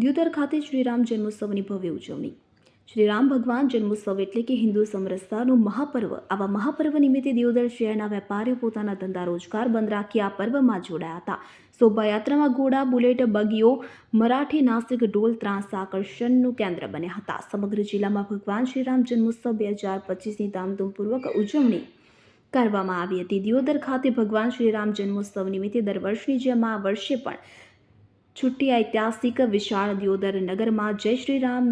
દિયોદર ખાતે શ્રીરામ જન્મોત્સવની ભવ્ય ઉજવણી। શ્રીરામ ભગવાન જન્મોત્સવ એટલે કે હિન્દુ સમરસતાનું મહાપર્વ। આવા મહાપર્વ નિમિત્તે દિયોદર શહેરના વેપારીઓ પોતાના ધંધા રોજગાર બંધ રાખી આ પર્વમાં જોડાયા હતા। શોભાયાત્રામાં ઘોડા, બુલેટ, બગીઓ, મરાઠી, નાસિક, ઢોલ, ત્રાંસા આકર્ષણનું કેન્દ્ર બન્યા હતા। સમગ્ર જિલ્લામાં ભગવાન શ્રીરામ જન્મોત્સવ 2025ની ધામધૂમપૂર્વક ઉજવણી કરવામાં આવી હતી। દિયોદર ખાતે ભગવાન શ્રીરામ જન્મોત્સવ નિમિત્તે દર વર્ષની જેમ આ વર્ષે પણ छुट्टी ऐतिहासिक विशाल दियोदर नगर में जय श्री राम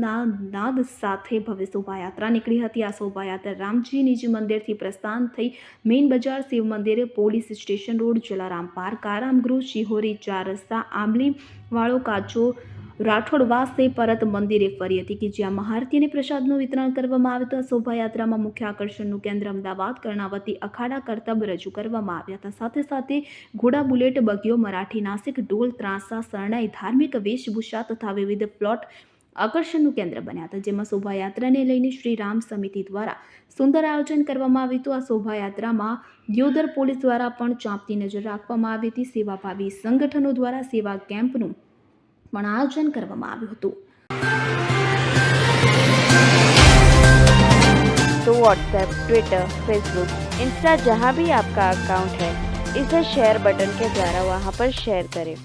नाद साथे भव्य शोभायात्रा निकली हती। आ शोभायात्रा रामजी निज मंदिर थी प्रस्थान थई मेन बजार, शिव मंदिर, police station road, Jalaram park, आराम गृह, शिहोरी, 4 रस्ता, आंबली वाळो, काचो, राठोडवासे परत मंदिरे फरी हती कि ज्यां महाआरती अने प्रसादनुं वितरण करवामां આવ્યું હતું। शोभायात्रामां मुख्य आकर्षणनुं केन्द्र अमदावाद कर्णावती अखाड़ा करतब रजू करवामां આવ્યા હતા। સાથે સાથે घोड़ा, बुलेट, बगीओ, मराठी, नासिक, ढोल, ત્રાંસા, શરણાઈ, धार्मिक वेशभूषा तथा विविध प्लॉट आकर्षणनुं केन्द्र बन्या हता। जेमां शोभायात्राने लईने श्री राम समिति द्वारा सुंदर आयोजन करवामां આવ્યું હતું। आ शोभायात्रामां दियोदर पोलीस द्वारा पण चांपती नजर राखवामां આવી હતી। सेवाभावी संगठनो द्वारा सेवा केम्पनुं पण आयोजन करवामां આવ્યું હતું। तो व्हाट्सएप, ट्विटर, फेसबुक, इंस्टा जहाँ भी आपका अकाउंट है, इसे शेयर बटन के द्वारा वहाँ पर शेयर करें।